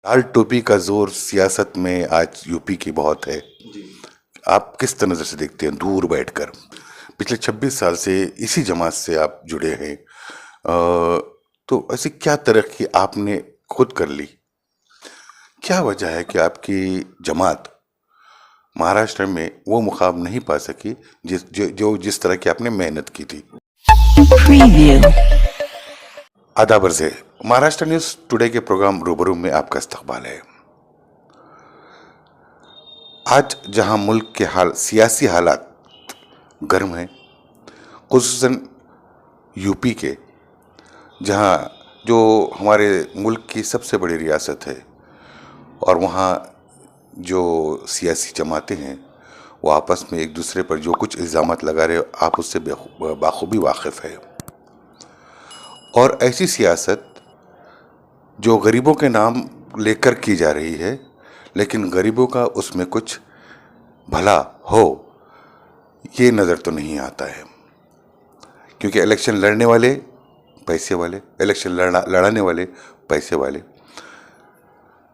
लाल टोपी का जोर सियासत में आज यूपी की बहुत है। आप किस तरह नज़र से देखते हैं दूर बैठकर? पिछले 26 साल से इसी जमात से आप जुड़े हैं। तो ऐसी क्या तरक्की आपने खुद कर ली? क्या वजह है कि आपकी जमात महाराष्ट्र में वो मुकाम नहीं पा सकी जिस तरह की आपने मेहनत की थी? Preview. आदाब अर्ज़ है। महाराष्ट्र न्यूज़ टुडे के प्रोग्राम रूबरू में आपका इस्तकबाल है। आज जहां मुल्क के सियासी हालात गर्म हैं, खुसूसन यूपी के, जहां जो हमारे मुल्क की सबसे बड़ी रियासत है और वहां जो सियासी जमातें हैं वो आपस में एक दूसरे पर जो कुछ इल्ज़ामात लगा रहे, आप उससे बाखूबी वाकिफ़ है। और ऐसी सियासत जो गरीबों के नाम लेकर की जा रही है, लेकिन गरीबों का उसमें कुछ भला हो ये नज़र तो नहीं आता है, क्योंकि इलेक्शन लड़ने वाले पैसे वाले, इलेक्शन लड़ाने वाले पैसे वाले।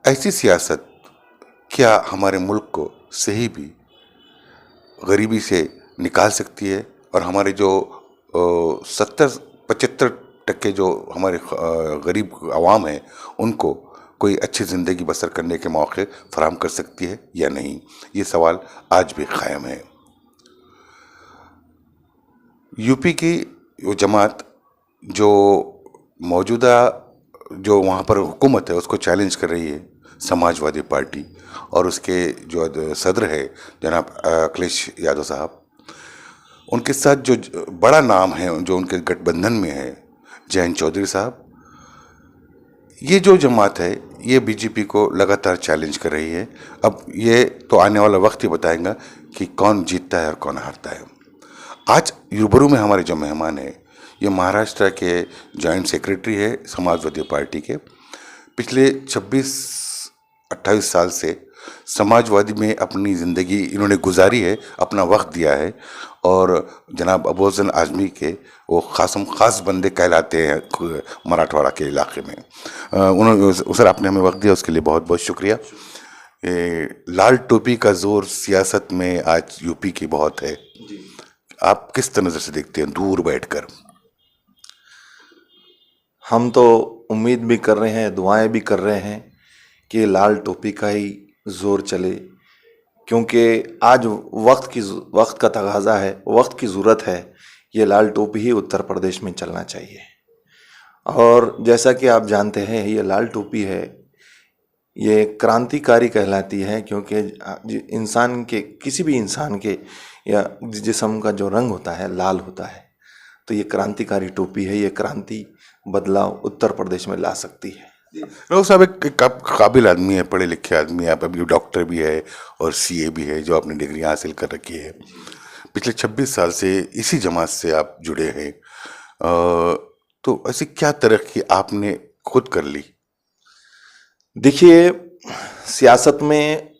ऐसी सियासत क्या हमारे मुल्क को सही भी गरीबी से निकाल सकती है? और हमारे जो 70-75% जो हमारे गरीब आवाम है उनको कोई अच्छी ज़िंदगी बसर करने के मौके फराहम कर सकती है या नहीं? ये सवाल आज भी कायम है। यूपी की वो जमात जो मौजूदा जो वहाँ पर हुकूमत है उसको चैलेंज कर रही है, समाजवादी पार्टी, और उसके जो सदर है जनाब अखिलेश यादव साहब, उनके साथ जो बड़ा नाम है जो उनके गठबंधन में है, जयंत चौधरी साहब, ये जो जमात है ये बीजेपी को लगातार चैलेंज कर रही है। अब ये तो आने वाला वक्त ही बताएगा कि कौन जीतता है और कौन हारता है। आज रूबरू में हमारे जो मेहमान है ये महाराष्ट्र के जॉइंट सेक्रेटरी है समाजवादी पार्टी के। पिछले 26-28 साल से समाजवादी में अपनी ज़िंदगी इन्होंने गुजारी है, अपना वक्त दिया है, और जनाब अबूहसन आज़मी के वो ख़ास बंदे कहलाते हैं मराठवाड़ा के इलाके में। उन्होंने सर आपने हमें वक्त दिया उसके लिए बहुत बहुत शुक्रिया। लाल टोपी का जोर सियासत में आज यूपी की बहुत है। आप किस तरह नज़र से देखते हैं दूर बैठकर? हम तो उम्मीद भी कर रहे हैं, दुआएं भी कर रहे हैं कि लाल टोपी का ही जोर चले, क्योंकि आज वक्त का तगाज़ा है, वक्त की ज़रूरत है। ये लाल टोपी ही उत्तर प्रदेश में चलना चाहिए। और जैसा कि आप जानते हैं ये लाल टोपी है, ये क्रांतिकारी कहलाती है, क्योंकि इंसान के, किसी भी इंसान के या जिस्म का जो रंग होता है लाल होता है, तो ये क्रांतिकारी टोपी है। ये क्रांति बदलाव उत्तर प्रदेश में ला सकती है। राव साहब एक काबिल आदमी है, पढ़े लिखे आदमी है, आप अभी डॉक्टर भी है और सीए भी है, जो आपने डिग्री हासिल कर रखी है। पिछले 26 साल से इसी जमात से आप जुड़े हैं। तो ऐसी क्या तरक्की आपने खुद कर ली? देखिए, सियासत में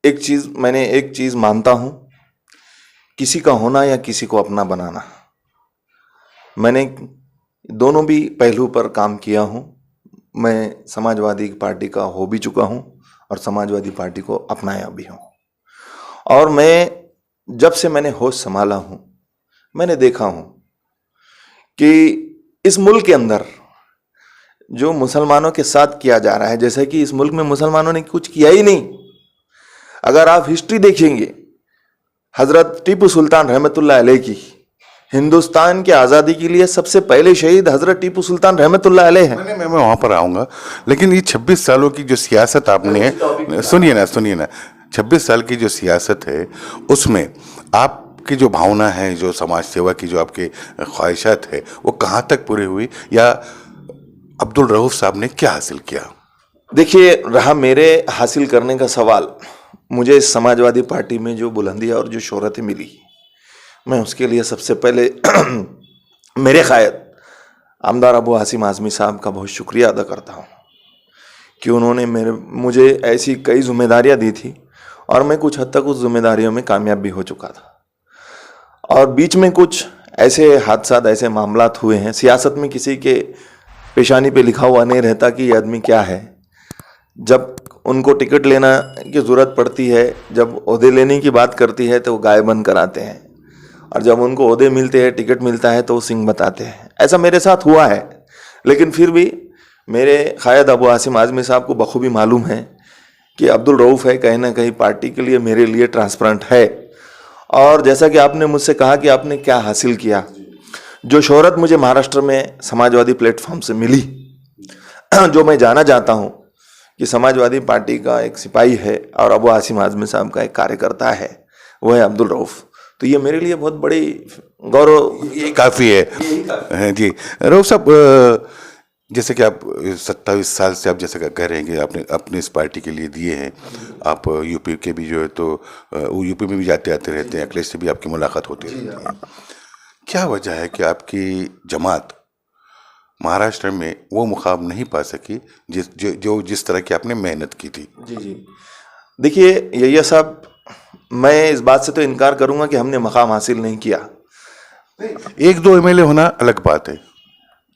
मैंने एक चीज़ मानता हूँ, किसी का होना या किसी को अपना बनाना। मैंने दोनों भी पहलू पर काम किया हूँ। मैं समाजवादी पार्टी का हो भी चुका हूँ और समाजवादी पार्टी को अपनाया भी हूँ। और जब से मैंने होश संभाला हूँ, मैंने देखा हूँ कि इस मुल्क के अंदर जो मुसलमानों के साथ किया जा रहा है, जैसे कि इस मुल्क में मुसलमानों ने कुछ किया ही नहीं। अगर आप हिस्ट्री देखेंगे, हजरत टीपू सुल्तान रहमतुल्लाह अलैह की, हिंदुस्तान की आज़ादी के लिए सबसे पहले शहीद हजरत टीपू सुल्तान रहमतुल्लाह अलैह हैं। मैं वहाँ पर आऊँगा, लेकिन ये 26 सालों की जो सियासत आपने, सुनिए ना, 26 साल की जो सियासत है उसमें आपकी जो भावना है, जो समाज सेवा की जो आपकी ख्वाहिशात है, वो कहाँ तक पूरी हुई, या अब्दुल रऊफ साहब ने क्या हासिल किया? देखिए, रहा मेरे हासिल करने का सवाल, मुझे इस समाजवादी पार्टी में जो बुलंदियाँ और जो शोहरतें मिली, मैं उसके लिए सबसे पहले मेरे कायद आमदार अबू हासिम आज़मी साहब का बहुत शुक्रिया अदा करता हूँ कि उन्होंने मुझे ऐसी कई जिम्मेदारियाँ दी थी और मैं कुछ हद तक उस जिम्मेदारियों में कामयाब भी हो चुका था। और बीच में कुछ ऐसे हादसात, ऐसे मामलात हुए हैं। सियासत में किसी के पेशानी पे लिखा हुआ नहीं रहता कि ये आदमी क्या है, जब उनको टिकट लेना की ज़रूरत पड़ती है, जब ओहदे लेने की बात करती है तो वो गाय बन कर आते हैं, और जब उनको ओहदे मिलते हैं, टिकट मिलता है तो वो सिंह बताते हैं। ऐसा मेरे साथ हुआ है, लेकिन फिर भी मेरे कायद अबू आसिम आज़मी साहब को बखूबी मालूम है कि अब्दुल रऊफ़ है कहीं ना कहीं पार्टी के लिए मेरे लिए ट्रांसपेरेंट है। और जैसा कि आपने मुझसे कहा कि आपने क्या हासिल किया, जो शोहरत मुझे महाराष्ट्र में समाजवादी प्लेटफॉर्म से मिली, जो मैं जाना चाहता हूँ कि समाजवादी पार्टी का एक सिपाही है और अबू आसिम आज़मी साहब का एक कार्यकर्ता है, वो है अब्दुल रऊफ़। तो ये मेरे लिए बहुत बड़ी गौरव, ये काफ़ी है जी। रऊफ साहब, जैसे कि आप 27 साल से आप जैसे कह रहे हैं कि आपने अपने इस पार्टी के लिए दिए हैं, आप यूपी के भी जो है तो यूपी में भी जाते आते रहते हैं, अखिलेश से भी आपकी मुलाकात होती रहती है। क्या वजह है कि आपकी जमात महाराष्ट्र में वो मुकाम नहीं पा सकी जिस तरह की आपने मेहनत की थी? जी। देखिए यही साहब, मैं इस बात से तो इनकार करूंगा कि हमने मकाम हासिल नहीं किया। 1-2 एमएलए होना अलग बात है।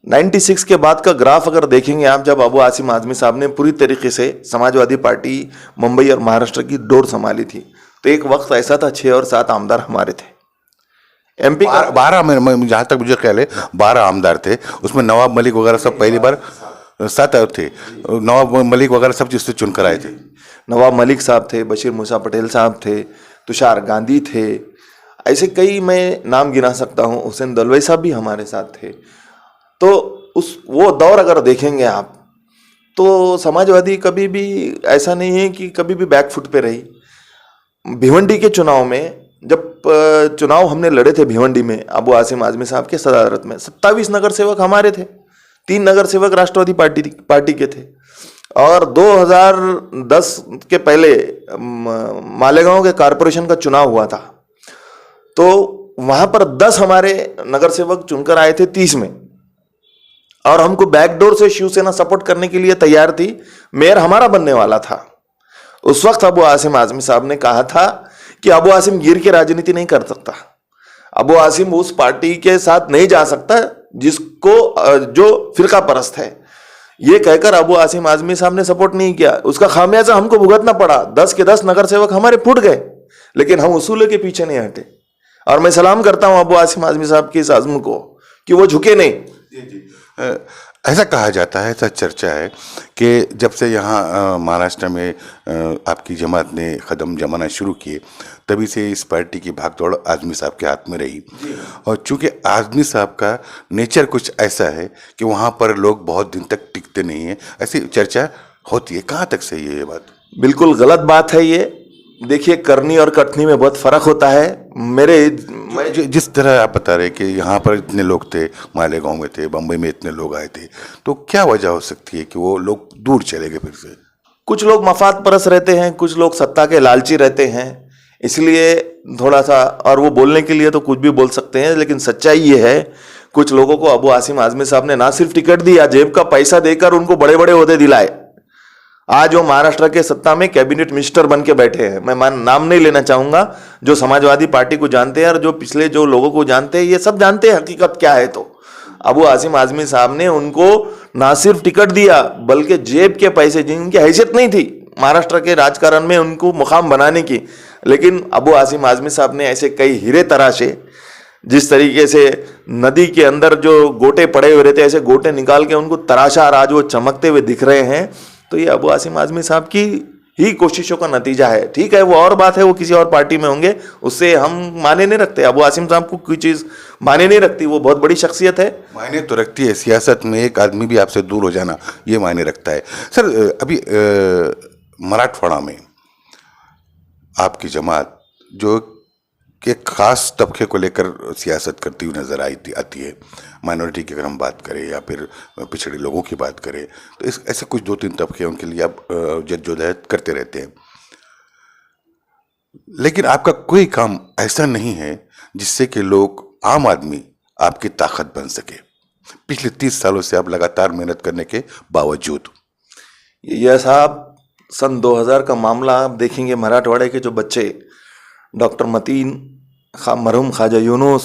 96 के बाद का ग्राफ अगर देखेंगे आप, जब अबू आसिम आज़मी साहब ने पूरी तरीके से समाजवादी पार्टी मुंबई और महाराष्ट्र की डोर संभाली थी, तो एक वक्त ऐसा था 6 और 7 आमदार हमारे थे। एमपी 12 में जहाँ तक मुझे ख्याल है 12 आमदार थे, उसमें नवाब मलिक वगैरह सब पहली बार 7 थे। नवाब मलिक वगैरह सब जिससे चुनकर आए थे। नवाब मलिक साहब थे, बशीर मूसा पटेल साहब थे, तुषार गांधी थे, ऐसे कई मैं नाम गिना सकता हूँ। हुसैन दलवाई साहब भी हमारे साथ थे। तो वो दौर अगर देखेंगे आप, तो समाजवादी कभी भी ऐसा नहीं है कि कभी भी बैकफुट पे रही। भिवंडी के चुनाव में, जब चुनाव हमने लड़े थे भिवंडी में अबू आसिम आज़मी साहब के सदारत में, 27 नगर सेवक हमारे थे, 3 नगर सेवक राष्ट्रवादी पार्टी के थे। और 2010 के पहले मालेगांव के कारपोरेशन का चुनाव हुआ था, तो वहां पर 10 हमारे नगर सेवक चुनकर आए थे 30 में, और हमको बैकडोर से शिवसेना सपोर्ट करने के लिए तैयार थी। मेयर हमारा बनने वाला था। उस वक्त अबू आसिम आज़मी साहब ने कहा था कि अबू आसिम गिर के राजनीति नहीं कर सकता, अबू आसिम उस पार्टी के साथ नहीं जा सकता जो फिरका परस्त है। ये कहकर अबू आसिम आज़मी साहब ने सपोर्ट नहीं किया। उसका खामियाजा हमको भुगतना पड़ा। 10 के 10 नगर सेवक हमारे फूट गए, लेकिन हम उसूलों के पीछे नहीं हटे। और मैं सलाम करता हूं अबू आसिम आज़मी साहब की इस आज़म को कि वो झुके नहीं। ऐसा कहा जाता है, ऐसा चर्चा है कि जब से यहाँ महाराष्ट्र में आपकी जमात ने कदम जमाना शुरू किए, तभी से इस पार्टी की भागदौड़ आज़मी साहब के हाथ में रही। और चूंकि आज़मी साहब का नेचर कुछ ऐसा है कि वहाँ पर लोग बहुत दिन तक टिकते नहीं हैं, ऐसी चर्चा होती है। कहाँ तक सही है ये बात? बिल्कुल गलत बात है ये। देखिए, करनी और कटनी में बहुत फर्क होता है। जिस तरह आप बता रहे कि यहाँ पर इतने लोग थे, मालेगांव में थे, बम्बई में इतने लोग आए थे, तो क्या वजह हो सकती है कि वो लोग दूर चले गए फिर से? कुछ लोग मफाद परस्त रहते हैं, कुछ लोग सत्ता के लालची रहते हैं, इसलिए थोड़ा सा, और वो बोलने के लिए तो कुछ भी बोल सकते हैं, लेकिन सच्चाई ये है, कुछ लोगों को अबू आसिम आज़मी साहब ने ना सिर्फ टिकट दिया, जेब का पैसा देकर उनको बड़े बड़े ओहदे दिलाए। आज वो महाराष्ट्र के सत्ता में कैबिनेट मिनिस्टर बन के बैठे हैं। मैं नाम नहीं लेना चाहूंगा। जो समाजवादी पार्टी को जानते हैं और जो पिछले जो लोगों को जानते हैं, ये सब जानते हैं हकीकत क्या है। तो अबू आसिम आज़मी साहब ने उनको ना सिर्फ टिकट दिया, बल्कि जेब के पैसे, जिनकी हैसियत नहीं थी महाराष्ट्र के राजकारण में उनको मुकाम बनाने की, लेकिन अबू आसिम आज़मी साहब ने ऐसे कई हीरे तराशे, जिस तरीके से नदी के अंदर जो गोटे पड़े हुए रहते, ऐसे गोटे निकाल के उनको तराशा, और आज वो चमकते हुए दिख रहे हैं। तो ये अबू आसिम आज़मी साहब की ही कोशिशों का नतीजा है। ठीक है, वो और बात है, वो किसी और पार्टी में होंगे, उससे हम माने नहीं रखते। अबू आसिम साहब को कोई चीज़ माने नहीं रखती, वो बहुत बड़ी शख्सियत है। मायने तो रखती है, सियासत में एक आदमी भी आपसे दूर हो जाना ये मायने रखता है। सर, अभी मराठवाड़ा में आपकी जमात जो कि खास तबके को लेकर सियासत करती हुई नजर आती है, माइनॉरिटी की अगर हम बात करें या फिर पिछड़े लोगों की बात करें, तो ऐसे कुछ 2-3 तबके उनके लिए आप जद्दोजहद करते रहते हैं, लेकिन आपका कोई काम ऐसा नहीं है जिससे कि लोग, आम आदमी आपकी ताकत बन सके। पिछले 30 सालों से आप लगातार मेहनत करने के बावजूद। यह साहब, सन 2000 का मामला आप देखेंगे, मराठवाड़े के जो बच्चे, डॉक्टर मतीन, मरहूम ख्वाजा यूनुस,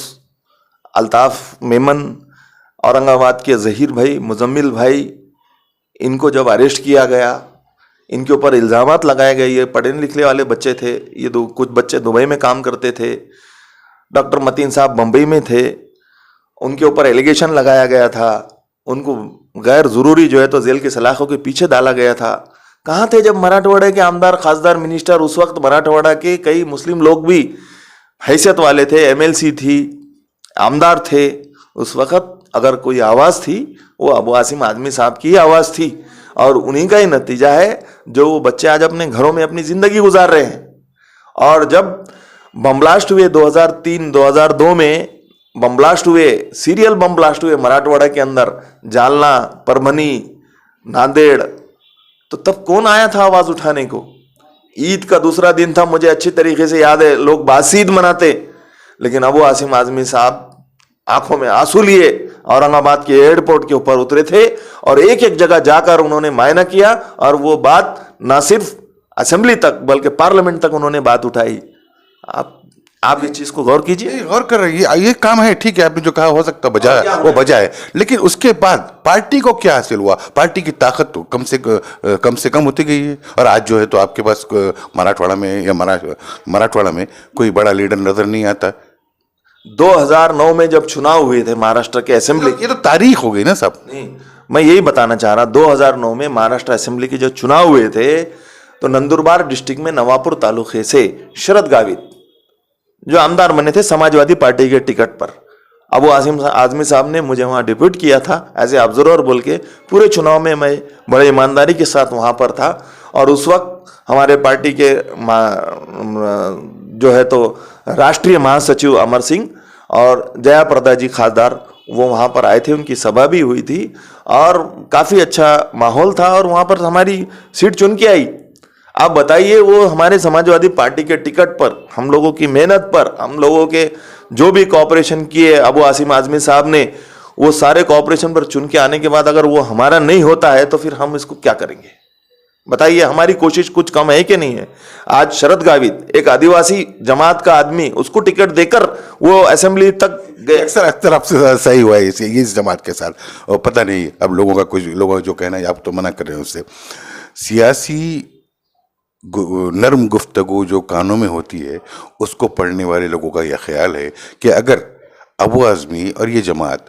अल्ताफ़ मेमन, औरंगाबाद के ज़हीर भाई, मुजम्मिल भाई, इनको जब अरेस्ट किया गया, इनके ऊपर इल्ज़ामात लगाए गए। ये पढ़े लिखने वाले बच्चे थे, ये कुछ बच्चे दुबई में काम करते थे, डॉक्टर मतीन साहब बम्बई में थे, उनके ऊपर एलिगेशन लगाया गया था, उनको गैर ज़रूरी जो है तो जेल की सलाखों के पीछे डाला गया था। कहाँ थे जब मराठवाड़ा के आमदार, खासदार, मिनिस्टर, उस वक्त मराठवाड़ा के कई मुस्लिम लोग भी हैसियत वाले थे, एमएलसी थी, आमदार थे, उस वक्त अगर कोई आवाज़ थी वो अबू आसिम आज़मी साहब की ही आवाज़ थी, और उन्हीं का ही नतीजा है जो वो बच्चे आज अपने घरों में अपनी ज़िंदगी गुजार रहे हैं। और जब बम ब्लास्ट हुए 2003-2002 में, बम ब्लास्ट हुए, सीरियल बम ब्लास्ट हुए मराठवाड़ा के अंदर, जालना, परभनी, नांदेड़, तो तब कौन आया था आवाज़ उठाने को? ईद का दूसरा दिन था, मुझे अच्छी तरीके से याद है, लोग बासीद मनाते, लेकिन अबू आसिम आज़मी साहब आंखों में आंसू लिए औरंगाबाद के एयरपोर्ट के ऊपर उतरे थे और एक एक जगह जाकर उन्होंने मायना किया, और वो बात ना सिर्फ असेंबली तक बल्कि पार्लियामेंट तक उन्होंने बात उठाई। आप इस चीज को गौर कीजिए। गौर कर रही है, ये काम है, ठीक है, आपने जो कहा हो सकता बजा वो बजा है, लेकिन उसके बाद पार्टी को क्या हासिल हुआ? पार्टी की ताकत तो कम से कम होती गई है, और आज जो है तो आपके पास मराठवाड़ा में या मराठवाड़ा में कोई बड़ा लीडर नजर नहीं आता। 2009 में जब चुनाव हुए थे महाराष्ट्र के असेंबली, ये तो तारीख हो गई ना साहब। नहीं, मैं यही बताना चाह रहा, 2009 में महाराष्ट्र असेंबली के जो चुनाव हुए थे तो नंदुरबार डिस्ट्रिक्ट में नवापुर तालुके से शरद गावित जो आमदार बने थे समाजवादी पार्टी के टिकट पर, अबू आसिम आज़मी साहब ने मुझे वहाँ डिप्यूट किया था एज ए ऑब्जर्वर बोल के। पूरे चुनाव में मैं बड़े ईमानदारी के साथ वहाँ पर था, और उस वक्त हमारे पार्टी के जो है तो राष्ट्रीय महासचिव अमर सिंह और जया प्रदा जी खासदार वो वहाँ पर आए थे, उनकी सभा भी हुई थी और काफ़ी अच्छा माहौल था, और वहाँ पर हमारी सीट चुन के आई। आप बताइए, वो हमारे समाजवादी पार्टी के टिकट पर, हम लोगों की मेहनत पर, हम लोगों के जो भी कॉपरेशन किए अबू आसिम आज़मी साहब ने, वो सारे कॉपरेशन पर चुन के आने के बाद अगर वो हमारा नहीं होता है तो फिर हम इसको क्या करेंगे? बताइए, हमारी कोशिश कुछ कम है कि नहीं है? आज शरद गावित एक आदिवासी जमात का आदमी, उसको टिकट देकर वो असेंबली तक गए। अक्सर आपसे सही हुआ है इस जमात के साथ, और पता नहीं अब लोगों का, कुछ लोगों का जो कहना है, आप तो मना कर रहे हैं उससे। सियासी नर्म गुफ्तगू जो कानों में होती है, उसको पढ़ने वाले लोगों का यह ख्याल है कि अगर अबू आज़मी और ये जमात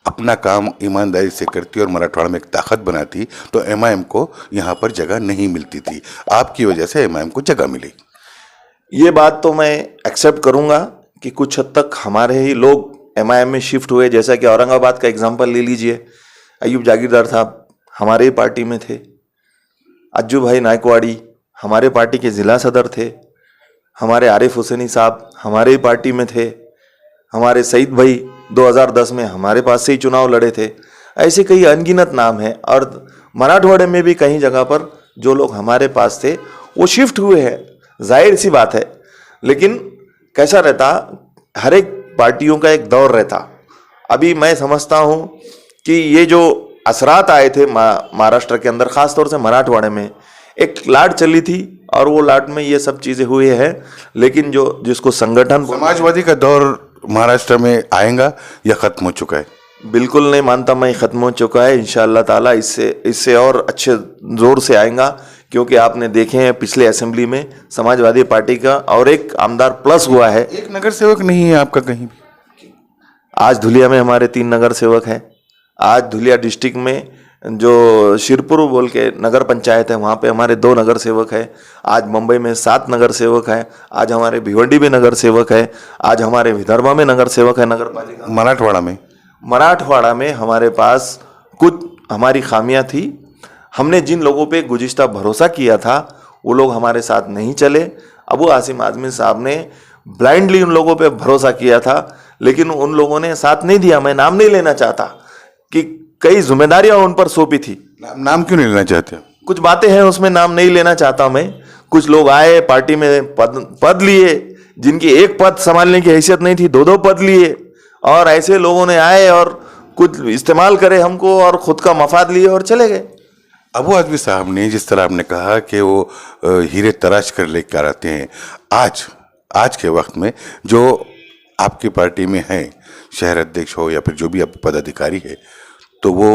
अपना काम ईमानदारी से करती और मराठवाड़ा में एक ताकत बनाती तो एमआईएम को यहाँ पर जगह नहीं मिलती थी। आपकी वजह से एमआईएम को जगह मिली। ये बात तो मैं एक्सेप्ट करूँगा कि कुछ हद तक हमारे ही लोग एमआईएम में शिफ्ट हुए, जैसा कि औरंगाबाद का एग्जाम्पल ले लीजिए। अयूब जागीरदार साहब हमारे ही पार्टी में थे, अज्जू भाई नायकवाड़ी हमारे पार्टी के ज़िला सदर थे, हमारे आरिफ हुसैनी साहब हमारे ही पार्टी में थे, हमारे सईद भाई 2010 में हमारे पास से ही चुनाव लड़े थे। ऐसे कई अनगिनत नाम हैं, और मराठवाड़े में भी कई जगह पर जो लोग हमारे पास थे वो शिफ्ट हुए हैं, जाहिर सी बात है। लेकिन कैसा रहता, हर एक पार्टियों का एक दौर रहता। अभी मैं समझता हूँ कि ये जो असरात आए थे महाराष्ट्र के अंदर, ख़ास तौर से मराठवाड़े में एक लाट चली थी, और वो लाट में ये सब चीज़ें हुई हैं। लेकिन जिसको संगठन, समाजवादी का दौर महाराष्ट्र में आएगा या ख़त्म हो चुका है? बिल्कुल नहीं मानता मैं, ख़त्म हो चुका है। इंशाअल्लाह ताला इससे और अच्छे ज़ोर से आएगा, क्योंकि आपने देखे हैं पिछले असेंबली में समाजवादी पार्टी का और एक आमदार प्लस हुआ है। एक नगर सेवक नहीं है आपका कहीं भी? आज धुलिया में हमारे 3 नगर सेवक हैं। आज धुलिया डिस्ट्रिक्ट में जो शिरपुर बोल के नगर पंचायत है, वहाँ पे हमारे 2 नगर सेवक है। आज मुंबई में 7 नगर सेवक है। आज हमारे भिवंडी में नगर सेवक है। आज हमारे विदर्भा में नगर सेवक है, नगर पालिका। मराठवाड़ा में हमारे पास कुछ हमारी खामियां थी। हमने जिन लोगों पे गुज़िश्ता भरोसा किया था वो लोग हमारे साथ नहीं चले। अबू आसिम आज़मी साहब ने ब्लाइंडली उन लोगों पे भरोसा किया था, लेकिन उन लोगों ने साथ नहीं दिया। मैं नाम नहीं लेना चाहता कि कई जिम्मेदारियां उन पर सौंपी थी। नाम क्यों नहीं लेना चाहते? कुछ बातें हैं उसमें, नाम नहीं लेना चाहता मैं। कुछ लोग आए पार्टी में, पद लिए, जिनकी एक पद संभालने की हैसियत नहीं थी, 2-2 पद लिए, और ऐसे लोगों ने आए और कुछ इस्तेमाल करे हमको और खुद का मफाद लिए और चले गए। अबू आज़मी साहब ने, जिस तरह आपने कहा कि वो हीरे तराश कर लेकर आते हैं, आज के वक्त में जो आपकी पार्टी में है, शहर अध्यक्ष हो या फिर जो भी आप पदाधिकारी है, तो वो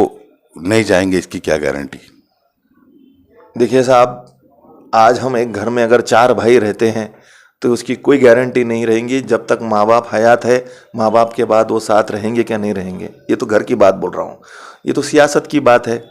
नहीं जाएंगे, इसकी क्या गारंटी? देखिए साहब, आज हम एक घर में अगर 4 भाई रहते हैं तो उसकी कोई गारंटी नहीं रहेंगी जब तक माँ बाप हयात है, माँ बाप के बाद वो साथ रहेंगे क्या नहीं रहेंगे। ये तो घर की बात बोल रहा हूँ, ये तो सियासत की बात है।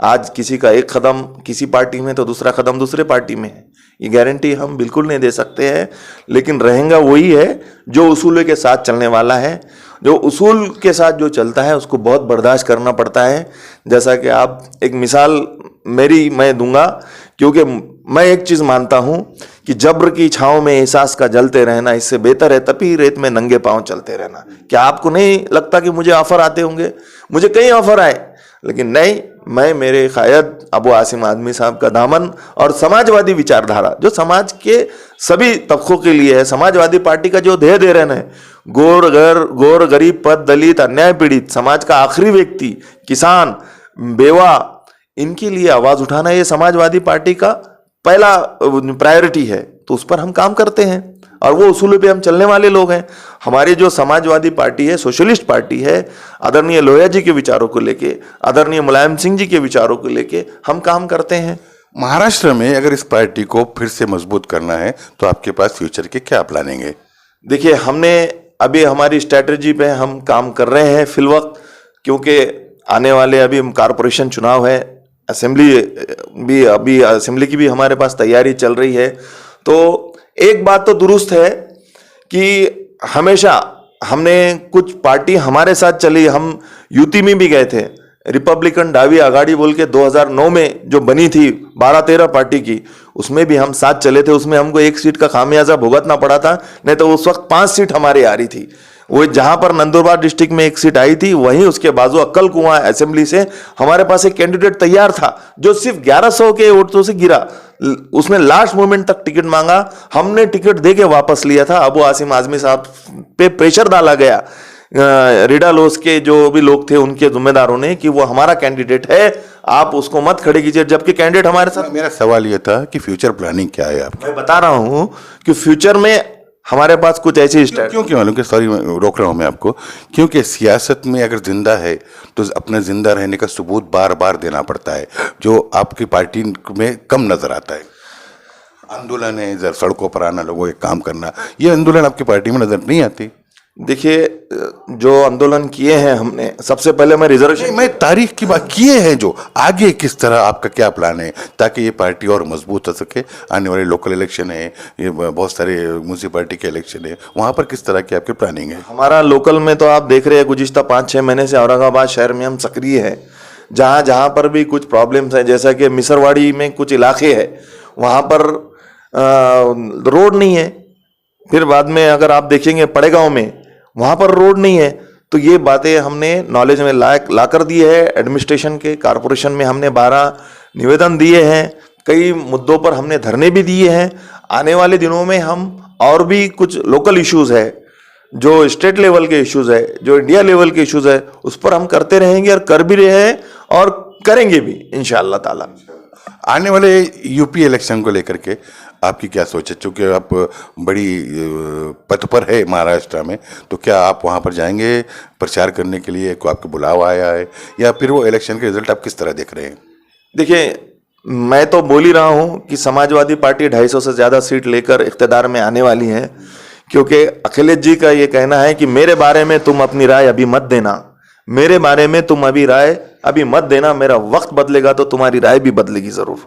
आज किसी का एक कदम किसी पार्टी में तो दूसरा कदम दूसरे पार्टी में है, ये गारंटी हम बिल्कुल नहीं दे सकते हैं। लेकिन रहेगा वही है जो उसूल के साथ चलने वाला है। जो उसूल के साथ जो चलता है उसको बहुत बर्दाश्त करना पड़ता है। जैसा कि आप एक मिसाल मैं दूंगा, क्योंकि मैं एक चीज़ मानता हूं कि जब्र की छांव में एहसास का जलते रहना इससे बेहतर है तपी रेत में नंगे पांव चलते रहना। क्या आपको नहीं लगता कि मुझे ऑफर आते होंगे? मुझे कई ऑफर आए, लेकिन नहीं, मैं मेरे कायद अबू आसिम आज़मी साहब का दामन और समाजवादी विचारधारा जो समाज के सभी तबकों के लिए है, समाजवादी पार्टी का जो ध्येय दे रहे हैं, गोर गरीब पद दलित अन्याय पीड़ित समाज का आखिरी व्यक्ति किसान बेवा, इनके लिए आवाज उठाना ये समाजवादी पार्टी का पहला प्रायोरिटी है। तो उस पर हम काम करते हैं और वो उसूलों पे हम चलने वाले लोग हैं। हमारी जो समाजवादी पार्टी है, सोशलिस्ट पार्टी है, आदरणीय लोहिया जी के विचारों को लेके, आदरणीय मुलायम सिंह जी के विचारों को लेके हम काम करते हैं। महाराष्ट्र में अगर इस पार्टी को फिर से मजबूत करना है तो आपके पास फ्यूचर के क्या प्लानिंग है? देखिए, हमने अभी हमारी स्ट्रैटेजी पे हम काम कर रहे हैं फिलवक्त, क्योंकि आने वाले अभी कॉरपोरेशन चुनाव है, असेंबली की भी हमारे पास तैयारी चल रही है। तो एक बात तो दुरुस्त है कि हमेशा हमने कुछ पार्टी हमारे साथ चली, हम यूपी में भी गए थे, रिपब्लिकन डावी आघाड़ी बोल के 2009 में जो बनी थी 12-13 पार्टी की, उसमें भी हम साथ चले थे। उसमें हमको 1 सीट का खामियाजा भुगतना पड़ा था, नहीं तो उस वक्त 5 सीट हमारी आ रही थी। वो जहां पर नंदुरबार डिस्ट्रिक्ट में 1 सीट आई थी, वहीं उसके बाजू अक्कल कुआं असेंबली से हमारे पास एक कैंडिडेट तैयार था जो सिर्फ 1100 के वोटों से गिरा। उसने लास्ट मोमेंट तक टिकट मांगा, हमने टिकट दे के वापस लिया था। अबू आसिम आज़मी साहब पे प्रेशर डाला गया, रिडालोस के जो भी लोग थे उनके जिम्मेदारों ने, कि वो हमारा कैंडिडेट है, आप उसको मत खड़े कीजिए, जबकि कैंडिडेट हमारे साथ। मेरा सवाल ये था कि फ्यूचर प्लानिंग क्या है आपकी? मैं बता रहा हूं कि फ्यूचर में हमारे पास कुछ ऐसी क्योंकि मालूम कि सॉरी रोक रहा हूं मैं आपको, क्योंकि सियासत में अगर जिंदा है तो अपने जिंदा रहने का सबूत बार बार देना पड़ता है, जो आपकी पार्टी में कम नजर आता है। आंदोलन है, इधर सड़कों पर आना, लोगों के काम करना, ये आंदोलन आपकी पार्टी में नजर नहीं आती। देखिए, जो आंदोलन किए हैं हमने, सबसे पहले मैं रिजर्वेशन, मैं तारीख की बात किए हैं, जो आगे किस तरह आपका क्या प्लान है ताकि ये पार्टी और मजबूत हो सके। आने वाले लोकल इलेक्शन है, ये बहुत सारे म्यूनसिपैलिटी के इलेक्शन है, वहाँ पर किस तरह की आपकी प्लानिंग है? हमारा लोकल में तो आप देख रहे हैं गुज़िश्ता 5-6 महीने से औरंगाबाद शहर में हम सक्रिय है। जहाँ जहाँ पर भी कुछ प्रॉब्लम्स हैं, जैसा कि मिसरवाड़ी में कुछ इलाके है, वहाँ पर रोड नहीं है। फिर बाद में अगर आप देखेंगे पड़ेगांव में, वहाँ पर रोड नहीं है। तो ये बातें हमने नॉलेज में ला कर दी है। एडमिनिस्ट्रेशन के कॉरपोरेशन में हमने 12 निवेदन दिए हैं, कई मुद्दों पर हमने धरने भी दिए हैं। आने वाले दिनों में हम और भी कुछ लोकल इश्यूज है, जो स्टेट लेवल के इश्यूज है, जो इंडिया लेवल के इश्यूज है, उस पर हम करते रहेंगे और कर भी रहे हैं और करेंगे भी इंशाअल्लाह ताला। आने वाले यूपी इलेक्शन को लेकर के आपकी क्या सोच है? चूँकि आप बड़ी पथ पर है महाराष्ट्र में, तो क्या आप वहाँ पर जाएंगे प्रचार करने के लिए? को आपको बुलावा आया है, या फिर वो इलेक्शन के रिजल्ट आप किस तरह देख रहे हैं? देखिए, मैं तो बोल ही रहा हूँ कि समाजवादी पार्टी 250 से ज़्यादा सीट लेकर इख्तिदार में आने वाली है, क्योंकि अखिलेश जी का ये कहना है कि मेरे बारे में तुम अपनी राय अभी मत देना, मेरे बारे में तुम अभी राय अभी मत देना, मेरा वक्त बदलेगा तो तुम्हारी राय भी बदलेगी ज़रूर।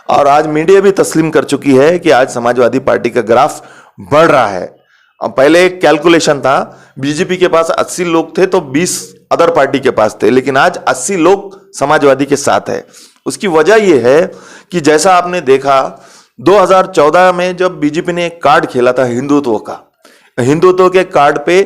और आज मीडिया भी तस्लीम कर चुकी है कि आज समाजवादी पार्टी का ग्राफ बढ़ रहा है। अब पहले एक कैलकुलेशन था, बीजेपी के पास 80 लोग थे तो 20 अदर पार्टी के पास थे, लेकिन आज 80 लोग समाजवादी के साथ है। उसकी वजह यह है कि जैसा आपने देखा 2014 में जब बीजेपी ने एक कार्ड खेला था हिंदुत्व का, हिंदुत्व के कार्ड पे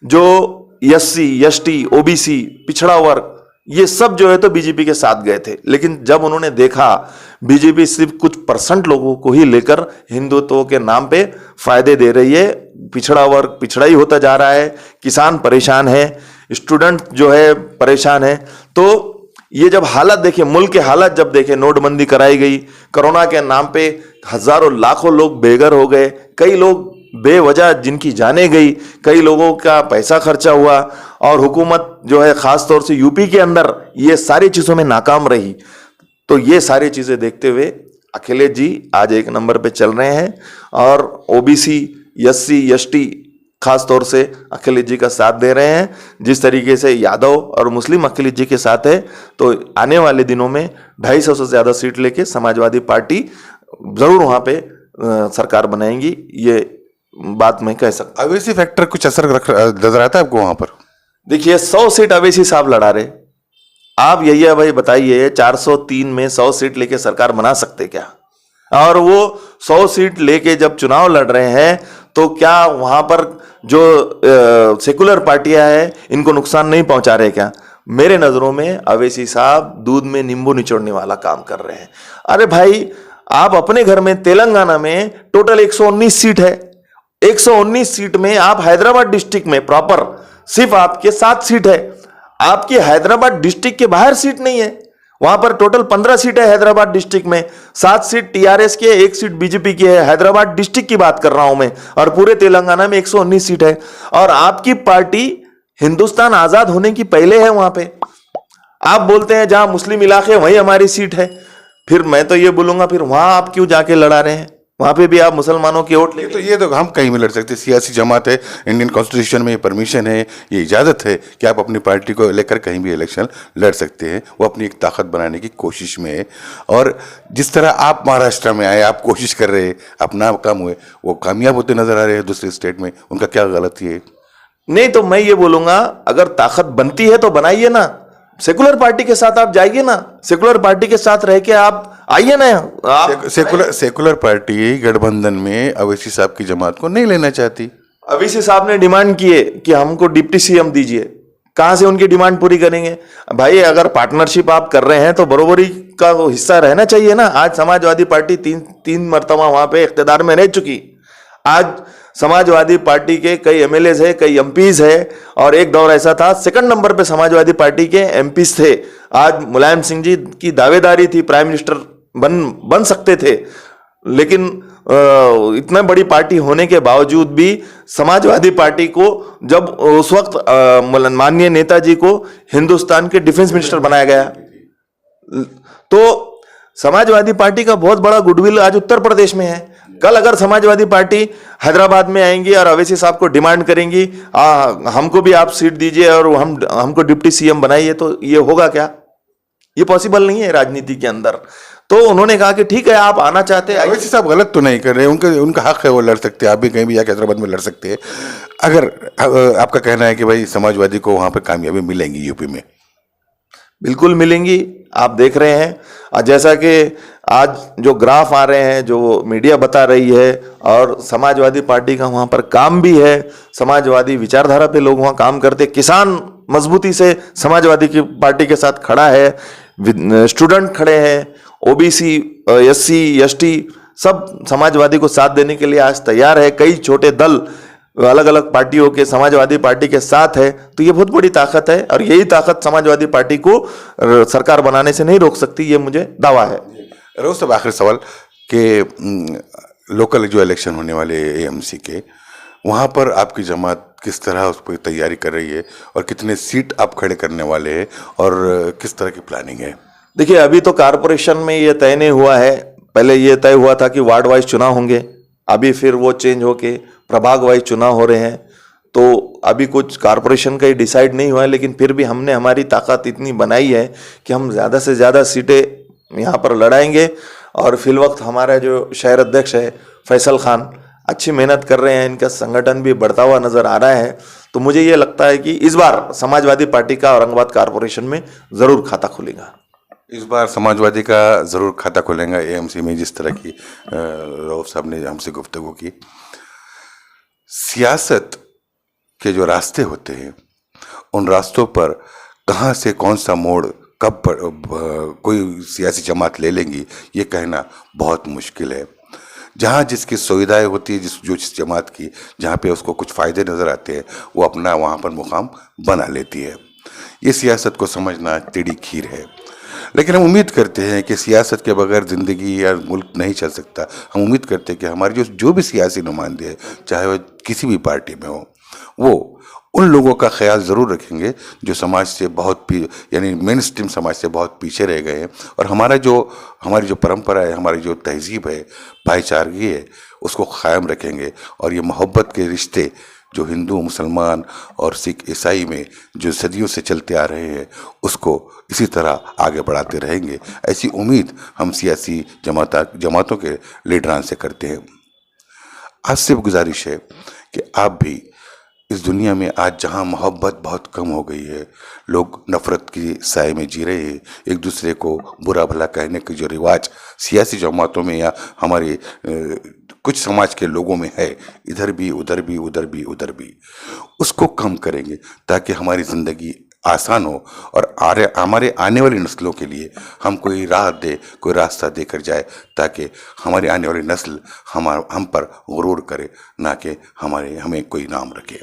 जो SC, ST, OBC, पिछड़ा वर्ग, ये सब जो है तो बीजेपी के साथ गए थे। लेकिन जब उन्होंने देखा बीजेपी सिर्फ कुछ % लोगों को ही लेकर हिंदुत्व के नाम पे फायदे दे रही है, पिछड़ा वर्ग पिछड़ा ही होता जा रहा है, किसान परेशान है, स्टूडेंट जो है परेशान है, तो ये जब हालत देखे, मुल्क के हालत जब देखे, नोटबंदी कराई गई, कोरोना के नाम पे हजारों लाखों लोग बेघर हो गए, कई लोग बेवजह जिनकी जाने गई, कई लोगों का पैसा खर्चा हुआ, और हुकूमत जो है खास तौर से यूपी के अंदर ये सारी चीजों में नाकाम रही। तो ये सारी चीजें देखते हुए अखिलेश जी आज एक नंबर पे चल रहे हैं और ओबीसी, एससी, एसटी खास तौर से अखिलेश जी का साथ दे रहे हैं। जिस तरीके से यादव और मुस्लिम अखिलेश जी के साथ है, तो आने वाले दिनों में 250 से ज्यादा सीट लेके समाजवादी पार्टी जरूर वहां पे सरकार बनाएंगी, ये बात मैं कह सकता हूं। अवैसी फैक्टर कुछ असर नजर आता है आपको वहां पर? देखिए 100 सीट अवैसी साहब लड़ा रहे, आप यही है भाई बताइए 403 में 100 सीट लेके सरकार बना सकते क्या? और वो 100 सीट लेके जब चुनाव लड़ रहे हैं तो क्या वहां पर जो सेकुलर पार्टियां हैं इनको नुकसान नहीं पहुंचा रहे क्या? मेरे नजरों में अवैसी साहब दूध में नींबू निचोड़ने वाला काम कर रहे हैं। अरे भाई आप अपने घर में तेलंगाना में टोटल 119 सीट है, 119 सीट में आप हैदराबाद डिस्ट्रिक्ट में प्रॉपर सिर्फ आपके 7 सीट है, आपकी हैदराबाद डिस्ट्रिक्ट के बाहर सीट नहीं है। वहां पर टोटल 15 सीट है हैदराबाद डिस्ट्रिक्ट में, 7 सीट टीआरएस की है, 1 सीट बीजेपी की है। हैदराबाद डिस्ट्रिक्ट की बात कर रहा हूं मैं, और पूरे तेलंगाना में 119 सीट है। और आपकी पार्टी हिंदुस्तान आजाद होने की पहले है वहां पे। आप बोलते हैं जहां मुस्लिम इलाके वहीं हमारी सीट है, फिर मैं तो ये बोलूंगा फिर वहां आप क्यों जाके लड़ा रहे हैं? वहां पे भी आप मुसलमानों की वोट ले। ये तो हम कहीं भी लड़ सकते हैं, सियासी जमात है, इंडियन कॉन्स्टिट्यूशन में ये परमिशन है, ये इजाज़त है कि आप अपनी पार्टी को लेकर कहीं भी इलेक्शन लड़ सकते हैं। वो अपनी एक ताकत बनाने की कोशिश में है। और जिस तरह आप महाराष्ट्र में आए, आप कोशिश कर रहे हैं, अपना काम हुए, वो कामयाब होते नजर आ रहे हैं दूसरे स्टेट में, उनका क्या गलती है? नहीं तो मैं ये बोलूंगा अगर ताकत बनती है तो बनाइए ना, सेकुलर पार्टी के साथ आप जाइए ना, सेकुलर पार्टी के साथ रह के आप आइए ना। आप सेकुलर पार्टी गठबंधन में अवैसी साहब की जमात को नहीं लेना चाहती। अवैसी साहब ने डिमांड किए कि हमको डिप्टी सीएम दीजिए, कहां से उनकी डिमांड पूरी करेंगे भाई? अगर पार्टनरशिप आप कर रहे हैं तो बरोबरी का वो हिस्सा रहना चाहिए ना। आज समाजवादी पार्टी तीन मर्तबा वहां पे इख्तियार में रह चुकी। आज समाजवादी पार्टी के कई एमएलए है, कई एमपीज है, और एक दौर ऐसा था सेकंड नंबर पे समाजवादी पार्टी के एमपीज थे। आज मुलायम सिंह जी की दावेदारी थी प्राइम मिनिस्टर बन सकते थे, लेकिन इतना बड़ी पार्टी होने के बावजूद भी समाजवादी पार्टी को जब उस वक्त माननीय नेताजी को हिंदुस्तान के डिफेंस मिनिस्टर बनाया गया, तो समाजवादी पार्टी का बहुत बड़ा गुडविल आज उत्तर प्रदेश में है। कल अगर समाजवादी पार्टी हैदराबाद में आएंगी और अवैसी साहब को डिमांड करेंगी हमको भी आप सीट दीजिए और हमको डिप्टी सीएम बनाइए, तो ये होगा क्या? ये पॉसिबल नहीं है राजनीति के अंदर। तो उन्होंने कहा कि ठीक है आप आना चाहते हैं। अवैसी साहब गलत तो नहीं कर रहे, उनका हक है, वो लड़ सकते हैं, आप भी कहीं भी जाके हैदराबाद में लड़ सकते हैं। अगर आपका कहना है कि भाई समाजवादी को वहां पर कामयाबी मिलेंगी यूपी में, बिल्कुल मिलेंगी। आप देख रहे हैं जैसा कि आज जो ग्राफ आ रहे हैं, जो मीडिया बता रही है, और समाजवादी पार्टी का वहां पर काम भी है, समाजवादी विचारधारा पे लोग वहां काम करते, किसान मजबूती से समाजवादी की पार्टी के साथ खड़ा है, स्टूडेंट खड़े हैं, ओबीसी, एससी, एसटी सब समाजवादी को साथ देने के लिए आज तैयार है। कई छोटे दल अलग अलग पार्टियों के समाजवादी पार्टी के साथ है, तो ये बहुत बड़ी ताकत है, और यही ताकत समाजवादी पार्टी को सरकार बनाने से नहीं रोक सकती, ये मुझे दावा है। रोज साहब आखिरी सवाल कि लोकल जो इलेक्शन होने वाले एएमसी के, वहाँ पर आपकी जमात किस तरह उस पर तैयारी कर रही है और कितने सीट आप खड़े करने वाले हैं और किस तरह की प्लानिंग है? देखिए अभी तो कारपोरेशन में ये तय नहीं हुआ है। पहले ये तय हुआ था कि वार्ड वाइज चुनाव होंगे, अभी फिर वो चेंज होके प्रभाग वाइज चुनाव हो रहे हैं। तो अभी कुछ कारपोरेशन का ही डिसाइड नहीं हुआ है, लेकिन फिर भी हमने हमारी ताकत इतनी बनाई है कि हम ज़्यादा से ज़्यादा सीटें यहाँ पर लड़ाएंगे। और फिल वक्त हमारा जो शहर अध्यक्ष है फैसल खान अच्छी मेहनत कर रहे हैं, इनका संगठन भी बढ़ता हुआ नजर आ रहा है। तो मुझे ये लगता है कि इस बार समाजवादी पार्टी का औरंगाबाद कारपोरेशन में ज़रूर खाता खुलेगा। इस बार समाजवादी का ज़रूर खाता खुलेगा एएमसी में, जिस तरह की रऊफ साहब ने हमसे गुफ्तगू की। सियासत के जो रास्ते होते हैं, उन रास्तों पर कहाँ से कौन सा मोड़ कब कोई सियासी जमात ले लेंगी, ये कहना बहुत मुश्किल है। जहाँ जिसकी सुविधाएं होती है, जिस जमात की जहाँ पे उसको कुछ फ़ायदे नज़र आते हैं, वो अपना वहाँ पर मुकाम बना लेती है। ये सियासत को समझना टेढ़ी खीर है। लेकिन हम उम्मीद करते हैं कि सियासत के बगैर ज़िंदगी या मुल्क नहीं चल सकता। हम उम्मीद करते हैं कि हमारे जो भी सियासी नुमाइंदे हैं, चाहे वह किसी भी पार्टी में हो, वो उन लोगों का ख्याल ज़रूर रखेंगे जो समाज से यानी मेन स्ट्रीम समाज से बहुत पीछे रह गए हैं, और हमारी जो परंपरा है, हमारी जो तहजीब है, भाईचारगी है, उसको कायम रखेंगे। और ये मोहब्बत के रिश्ते जो हिंदू, मुसलमान और सिख, ईसाई में जो सदियों से चलते आ रहे हैं, उसको इसी तरह आगे बढ़ाते रहेंगे। ऐसी उम्मीद हम सियासी जमातों के लीडरान से करते हैं। आज से गुजारिश है कि आप भी इस दुनिया में, आज जहां मोहब्बत बहुत कम हो गई है, लोग नफरत की साए में जी रहे हैं, एक दूसरे को बुरा भला कहने के जो रिवाज सियासी जमातों में या हमारे कुछ समाज के लोगों में है, इधर भी उधर भी उधर भी उधर भी, उसको कम करेंगे ताकि हमारी ज़िंदगी आसान हो और हमारे आने वाली नस्लों के लिए हम कोई राह दे, कोई रास्ता देकर जाए, ताकि हमारी आने वाली नस्ल हम पर गुरूर करे, ना कि हमें कोई नाम रखे।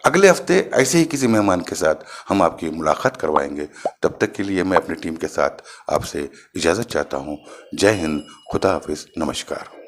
अगले हफ्ते ऐसे ही किसी मेहमान के साथ हम आपकी मुलाकात करवाएंगे। तब तक के लिए मैं अपनी टीम के साथ आपसे इजाज़त चाहता हूँ। जय हिंद, खुदा हाफिज़, नमस्कार।